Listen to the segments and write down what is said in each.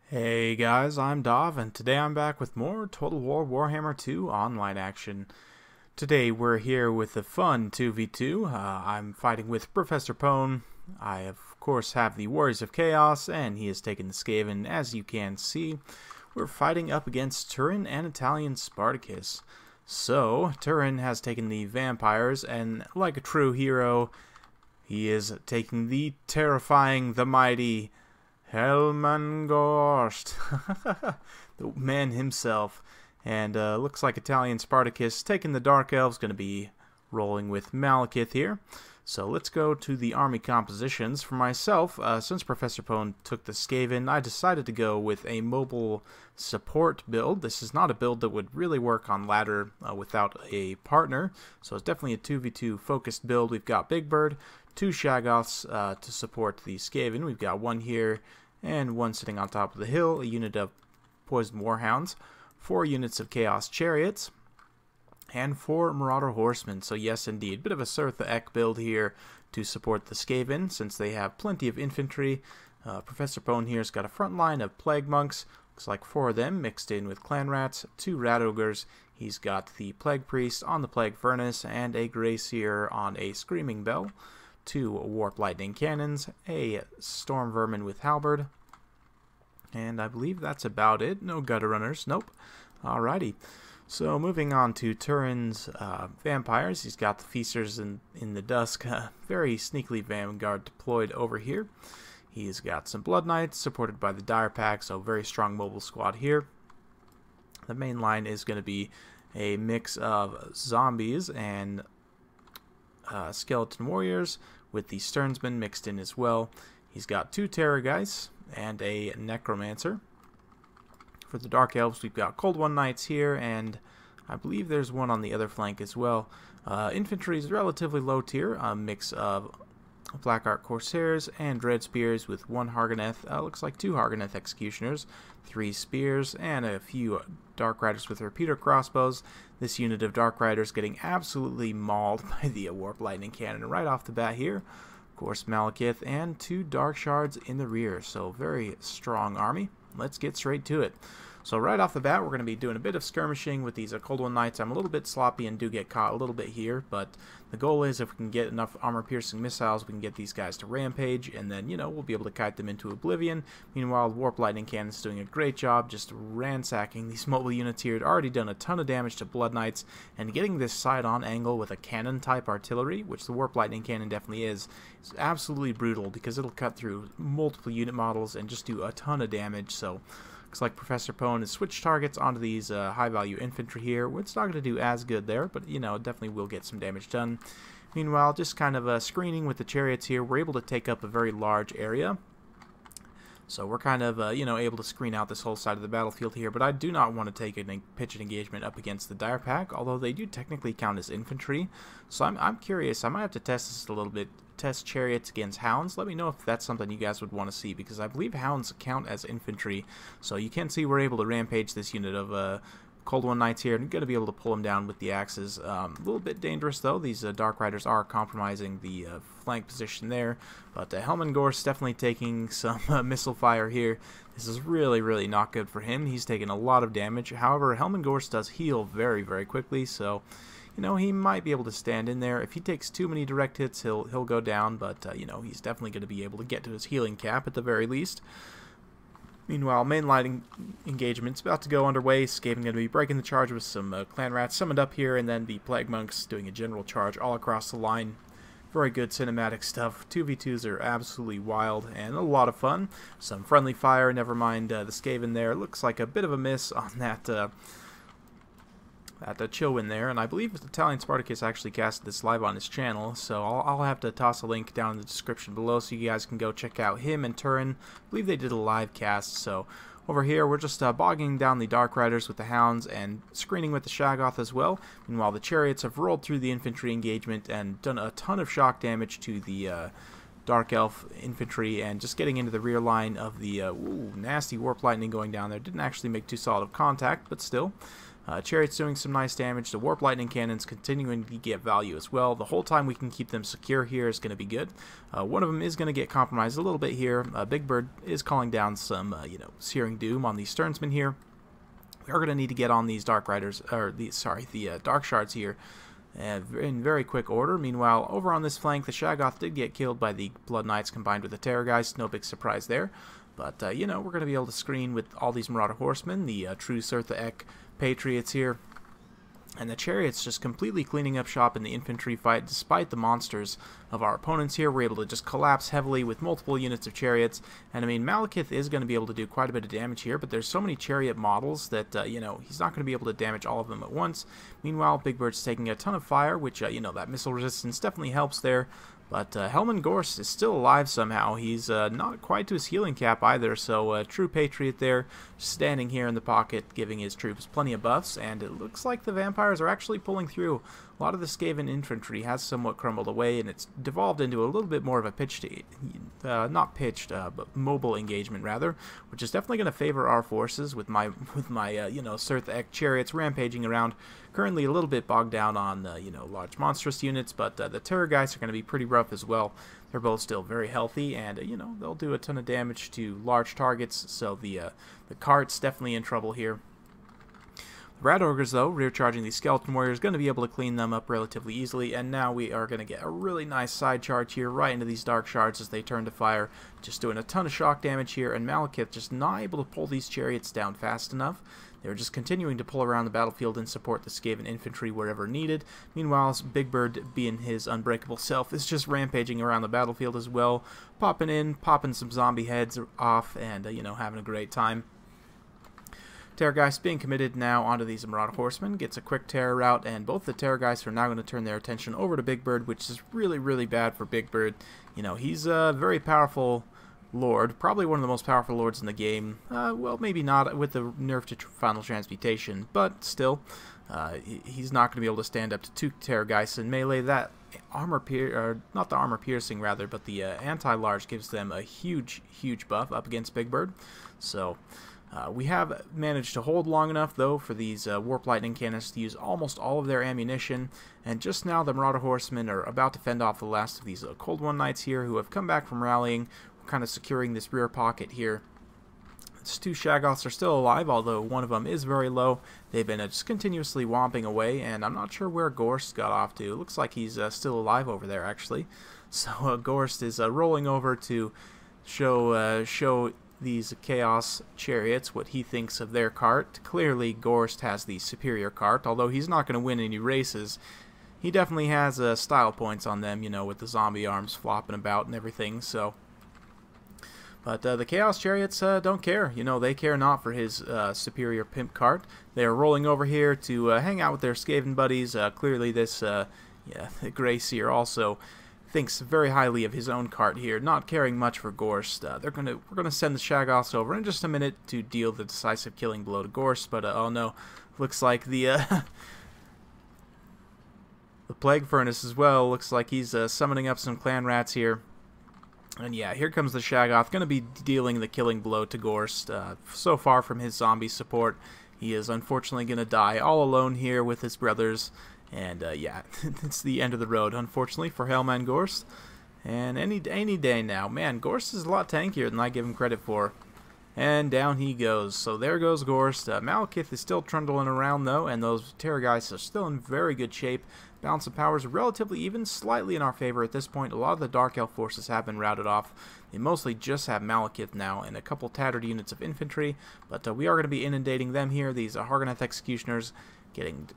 Hey guys, I'm Dov, and today I'm back with more Total War Warhammer 2 online action. Today we're here with a fun 2v2. I'm fighting with Professor Pone. I, of course, have the Warriors of Chaos, and he has taken the Skaven. As you can see, we're fighting up against Turin and Italian Spartacus. So, Turin has taken the Vampires, and like a true hero, he is taking the terrifying, the mighty Helmangorst, the man himself. And looks like Italian Spartacus taking the Dark Elves, going to be rolling with Malekith here. So let's go to the army compositions. For myself, since Professor Pone took the Skaven, I decided to go with a mobile support build. This is not a build that would really work on ladder without a partner, so it's definitely a 2v2 focused build. We've got Big Bird, 2 Shaggoths to support the Skaven. We've got one here and one sitting on top of the hill, a unit of Poisoned Warhounds, 4 units of Chaos Chariots, and 4 Marauder Horsemen. So yes, indeed, bit of a Surtha Ek build here to support the Skaven, since they have plenty of infantry. Professor Pone here's got a front line of Plague Monks, looks like 4 of them mixed in with Clan Rats, 2 Rat Ogres. He's got the Plague Priest on the Plague Furnace, and a Gracier on a Screaming Bell, 2 Warp Lightning Cannons, a Storm Vermin with Halberd, and I believe that's about it. No Gutter Runners, nope. Alrighty. So moving on to Turin's Vampires, he's got the Feasters in the Dusk, very sneakily Vanguard deployed over here. He's got some Blood Knights supported by the Dire Pack, so very strong mobile squad here. The main line is going to be a mix of zombies and skeleton warriors with the Sternsmen mixed in as well. He's got 2 Terrorgeists and a Necromancer. For the Dark Elves, we've got Cold One Knights here, and I believe there's one on the other flank as well. Infantry is relatively low tier, a mix of Black Art Corsairs and Dread Spears with 1 Harganeth, looks like 2 Harganeth Executioners, 3 Spears, and a few Dark Riders with repeater crossbows. This unit of Dark Riders getting absolutely mauled by the Warp Lightning Cannon right off the bat here. Of course, Malekith and 2 Dark Shards in the rear, so very strong army. Let's get straight to it. So right off the bat, we're going to be doing a bit of skirmishing with these Cold One Knights. I'm a little bit sloppy and do get caught a little bit here, but the goal is if we can get enough armor-piercing missiles, we can get these guys to rampage, and then, you know, we'll be able to kite them into oblivion. Meanwhile, the Warp Lightning Cannon's doing a great job just ransacking these mobile units here. It's already done a ton of damage to Blood Knights, and getting this side-on angle with a cannon-type artillery, which the Warp Lightning Cannon definitely is absolutely brutal, because it'll cut through multiple unit models and just do a ton of damage. So looks like Professor Pone has switched targets onto these high-value infantry here. It's not going to do as good there, but, you know, definitely will get some damage done. Meanwhile, just kind of screening with the chariots here, we're able to take up a very large area. So we're kind of, you know, able to screen out this whole side of the battlefield here, but I do not want to take a pitched engagement up against the Dire Pack, although they do technically count as infantry. So I'm curious. I might have to test this a little bit. Test chariots against hounds. Let me know if that's something you guys would want to see, because I believe hounds count as infantry. So you can see we're able to rampage this unit of Cold One Knights here, and you're going to be able to pull them down with the axes. A little bit dangerous though. These Dark Riders are compromising the flank position there, but Helmangorst definitely taking some missile fire here. This is really not good for him. He's taking a lot of damage. However, Helmangorst does heal very quickly, so you know, he might be able to stand in there. If he takes too many direct hits, he'll go down, but you know, he's definitely going to be able to get to his healing cap at the very least. Meanwhile, mainline engagement's about to go underway. Skaven going to be breaking the charge with some Clan Rats summoned up here, and then the Plague Monks doing a general charge all across the line. Very good cinematic stuff. 2v2s are absolutely wild and a lot of fun. Some friendly fire, never mind the Skaven there. Looks like a bit of a miss on that chill win there, and I believe Italian Spartacus actually casted this live on his channel, so I'll have to toss a link down in the description below so you guys can go check out him and Turin. I believe they did a live cast. So over here we're just bogging down the Dark Riders with the Hounds and screening with the Shaggoth as well. Meanwhile, the Chariots have rolled through the infantry engagement and done a ton of shock damage to the Dark Elf infantry, and just getting into the rear line of the nasty Warp Lightning going down there. Didn't actually make too solid of contact, but still. Chariot's doing some nice damage. The Warp Lightning Cannon's continuing to get value as well. The whole time we can keep them secure here is going to be good. One of them is going to get compromised a little bit here. Big Bird is calling down some, Searing Doom on these Sternsmen here. We are going to need to get on these Dark Riders, or the Dark Shards here in very quick order. Meanwhile, over on this flank, the Shaggoth did get killed by the Blood Knights combined with the Terrorgeist. No big surprise there. But, we're going to be able to screen with all these Marauder Horsemen, the true Surtha Patriots here. And the Chariots just completely cleaning up shop in the infantry fight. Despite the monsters of our opponents here, we're able to just collapse heavily with multiple units of Chariots. And I mean, Malekith is going to be able to do quite a bit of damage here, but there's so many Chariot models that, he's not going to be able to damage all of them at once. Meanwhile, Big Bird's taking a ton of fire, which, that missile resistance definitely helps there. But Helman Gorst is still alive somehow. He's not quite to his healing cap either, so true Patriot there, standing here in the pocket, giving his troops plenty of buffs, and it looks like the vampires are actually pulling through. A lot of the Skaven infantry has somewhat crumbled away, and it's devolved into a little bit more of a but mobile engagement rather, which is definitely going to favor our forces with my Surtha Chariots rampaging around. Currently a little bit bogged down on large monstrous units, but the Terrorgeists are going to be pretty rough as well. They're both still very healthy, and they'll do a ton of damage to large targets. So the cart's definitely in trouble here. The Rat Ogres, though, rear charging these Skeleton Warriors, going to be able to clean them up relatively easily, and now we are going to get a really nice side charge here right into these Dark Shards as they turn to fire, just doing a ton of shock damage here, and Malekith just not able to pull these Chariots down fast enough. They're just continuing to pull around the battlefield and support the Skaven infantry wherever needed. Meanwhile, Big Bird, being his unbreakable self, is just rampaging around the battlefield as well, popping in, popping some zombie heads off, and, having a great time. Terrorgeist being committed now onto these Marauder Horsemen, gets a quick terror route, and both the Terrorgeists are now going to turn their attention over to Big Bird, which is really, really bad for Big Bird. He's a very powerful lord, probably one of the most powerful lords in the game. Well, maybe not with the nerf to Final Transmutation, but still, he's not going to be able to stand up to two Terrorgeists in melee. That not the armor piercing rather, but the anti-large gives them a huge, huge buff up against Big Bird. So we have managed to hold long enough, though, for these Warp Lightning Cannons to use almost all of their ammunition, and just now the Marauder Horsemen are about to fend off the last of these Cold One Knights here, who have come back from rallying. We're kind of securing this rear pocket here. These two Shaggoths are still alive, although one of them is very low. They've been just continuously whomping away, and I'm not sure where Gorst got off to. It looks like he's still alive over there, actually. So Gorst is rolling over to show these Chaos Chariots what he thinks of their cart. Clearly, Gorst has the superior cart, although he's not going to win any races. He definitely has style points on them, with the zombie arms flopping about and everything, so. But the Chaos Chariots don't care. They care not for his superior pimp cart. They are rolling over here to hang out with their Skaven buddies. Clearly, this the Grey Seer also thinks very highly of his own cart here, not caring much for Gorst. We're gonna send the Shaggoths over in just a minute to deal the decisive killing blow to Gorst. But oh no, looks like the the Plague Furnace as well. Looks like he's summoning up some clan rats here. And yeah, here comes the Shaggoth, going to be dealing the killing blow to Gorst. So far from his zombie support, he is unfortunately going to die all alone here with his brothers. And yeah, it's the end of the road, unfortunately, for Helman Gorst. And any day now. Man, Gorst is a lot tankier than I give him credit for. And down he goes. So there goes Gorst. Malekith is still trundling around, though, and those Terrorgeists are still in very good shape. Balance of powers relatively even, slightly in our favor at this point. A lot of the Dark Elf forces have been routed off. They mostly just have Malekith now and a couple tattered units of infantry, but we are going to be inundating them here. These Hargonath Executioners getting,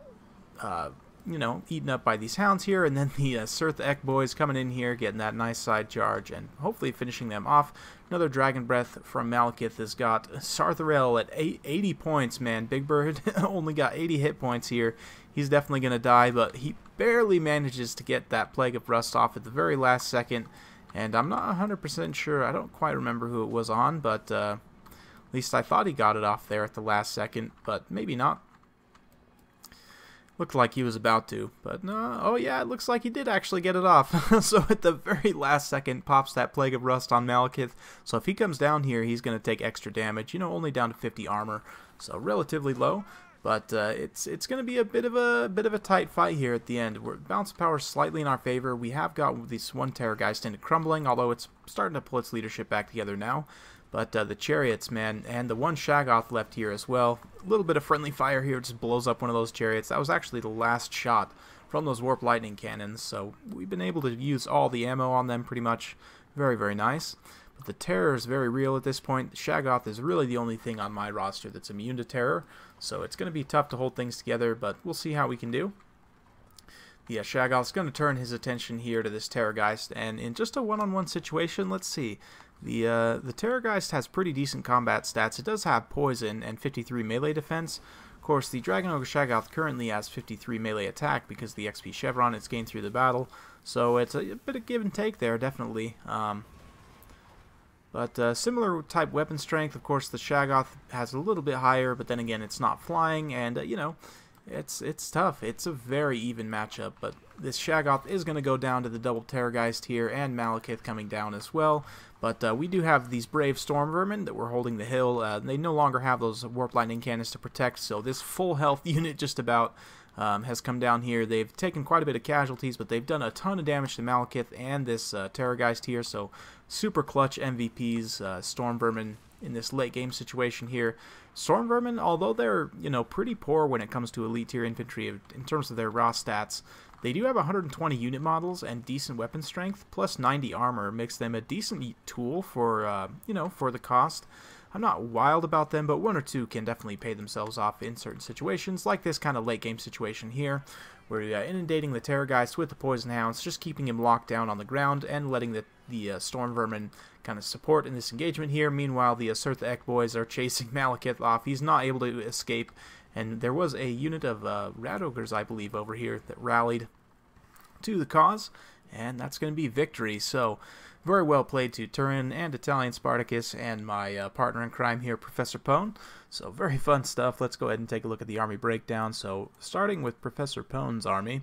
eaten up by these hounds here, and then the Surtha boys coming in here, getting that nice side charge, and hopefully finishing them off. Another Dragon Breath from Malekith has got Sartharel at 80 points, man. Big Bird only got 80 hit points here. He's definitely going to die, but he barely manages to get that Plague of Rust off at the very last second. And I'm not 100% sure. I don't quite remember who it was on, but at least I thought he got it off there at the last second, but maybe not. Looked like he was about to, but no. Oh yeah, it looks like he did actually get it off. So at the very last second, pops that Plague of Rust on Malekith. So if he comes down here, he's going to take extra damage. Only down to 50 armor, so relatively low. But it's going to be a bit of a tight fight here at the end. We're balance of power slightly in our favor. We have got this one Terrorgeist into crumbling, although it's starting to pull its leadership back together now. But the chariots, man, and the one Shaggoth left here as well. A little bit of friendly fire here, just blows up one of those chariots. That was actually the last shot from those warp lightning cannons, so we've been able to use all the ammo on them pretty much. Very, very nice. But the terror is very real at this point. Shaggoth is really the only thing on my roster that's immune to terror, so it's going to be tough to hold things together, but we'll see how we can do. The Shaggoth's going to turn his attention here to this Terrorgeist, and in just a one-on-one situation, let's see. The Terrorgeist has pretty decent combat stats. It does have poison and 53 melee defense. Of course, the Dragon Ogre Shaggoth currently has 53 melee attack because the XP Chevron it's gained through the battle, so it's a bit of give and take there, definitely. But similar type weapon strength. Of course, the Shaggoth has a little bit higher, but then again, it's not flying, and you know, it's tough. It's a very even matchup, but this Shaggoth is going to go down to the double Terrorgeist here, and Malekith coming down as well. But we do have these brave Storm Vermin that were holding the hill. They no longer have those Warp Lightning Cannons to protect, so this full health unit just about has come down here. They've taken quite a bit of casualties, but they've done a ton of damage to Malekith and this Terrorgeist here, so super clutch MVPs, Storm Vermin, in this late game situation here. Storm Vermin, although they're, you know, pretty poor when it comes to elite tier infantry in terms of their raw stats, they do have 120 unit models and decent weapon strength, plus 90 armor. Makes them a decent tool for, you know, for the cost. I'm not wild about them, but one or two can definitely pay themselves off in certain situations, like this kind of late game situation here, where you're inundating the Terrorgeist with the Poison Hounds, just keeping him locked down on the ground and letting the Storm Vermin kind of support in this engagement here. Meanwhile, the Surtha Ek boys are chasing Malekith off. He's not able to escape, and there was a unit of Rat Ogres, I believe, over here that rallied to the cause, and that's going to be victory. So very well played to Turin and Italian Spartacus and my partner in crime here, Professor Pone. So very fun stuff. Let's go ahead and take a look at the army breakdown. So starting with Professor Pone's army,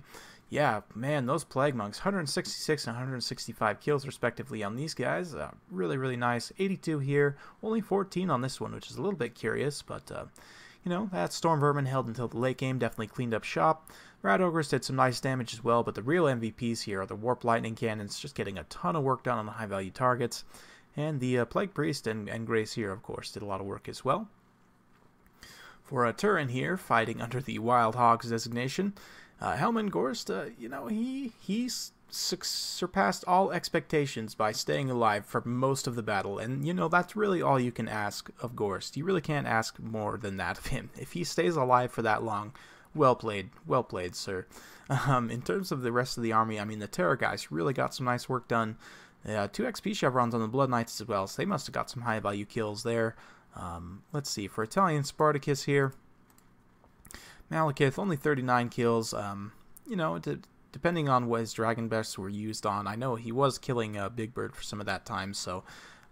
yeah, man, those Plague Monks, 166 and 165 kills respectively on these guys. Really, really nice. 82 here, only 14 on this one, which is a little bit curious, but you know, that Storm Vermin held until the late game, definitely cleaned up shop. Rat Ogres did some nice damage as well, but the real MVPs here are the Warp Lightning Cannons, just getting a ton of work done on the high-value targets. And the Plague Priest and Grace here, of course, did a lot of work as well. For Turin here, fighting under the Wild Hogs designation, Helman Gorst, you know, he surpassed all expectations by staying alive for most of the battle, and you know, that's really all you can ask of Gorst. You really can't ask more than that of him. If he stays alive for that long, well played, sir. In terms of the rest of the army, I mean, the Terrorgeist really got some nice work done. 2 XP chevrons on the Blood Knights as well, so they must have got some high value kills there. Let's see, for Italian Spartacus here, Malekith, only 39 kills. You know, depending on what his Dragon Bests were used on, I know he was killing Big Bird for some of that time, so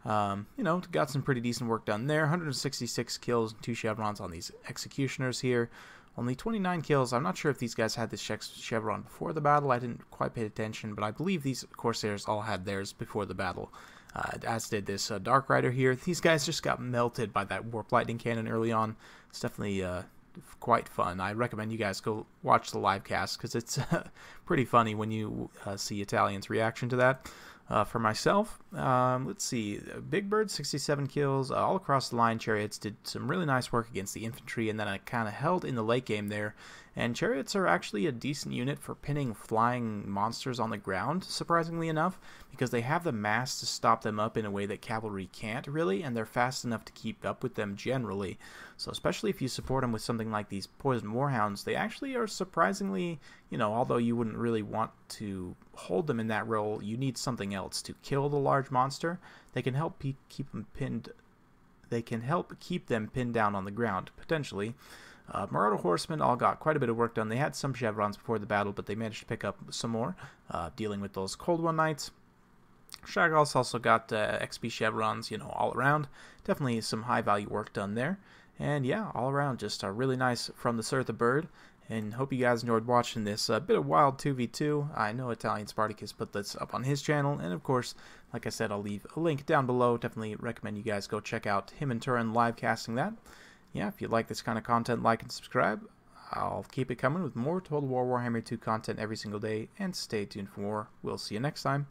you know, got some pretty decent work done there. 166 kills and 2 chevrons on these Executioners here. Only 29 kills. I'm not sure if these guys had this chevron before the battle. I didn't quite pay attention, but I believe these Corsairs all had theirs before the battle, as did this Dark Rider here. These guys just got melted by that Warp Lightning Cannon early on. It's definitely quite fun. I recommend you guys go watch the live cast, because it's pretty funny when you see Italians' reaction to that. For myself, let's see, Big Bird, 67 kills, all across the line. Chariots did some really nice work against the infantry, and then I kind of held in the late game there. And Chariots are actually a decent unit for pinning flying monsters on the ground, surprisingly enough, because they have the mass to stop them up in a way that cavalry can't really, and they're fast enough to keep up with them generally. So especially if you support them with something like these Poison Warhounds, they actually are surprisingly, you know, although you wouldn't really want to hold them in that role, you need something else to kill the large monster. They can help keep them pinned. They can help keep them pinned down on the ground, potentially. Marauder Horsemen all got quite a bit of work done. They had some chevrons before the battle, but they managed to pick up some more, dealing with those Cold One Knights. Shaggoths also got XP chevrons, you know, all around. Definitely some high-value work done there. And yeah, all around, just really nice from the Surtha bird. And hope you guys enjoyed watching this bit of wild 2v2. I know Italian Spartacus put this up on his channel, and of course, like I said, I'll leave a link down below. Definitely recommend you guys go check out him and Turin live casting that. yeah, if you like this kind of content, like and subscribe. I'll keep it coming with more Total War Warhammer 2 content every single day, and stay tuned for more. We'll see you next time.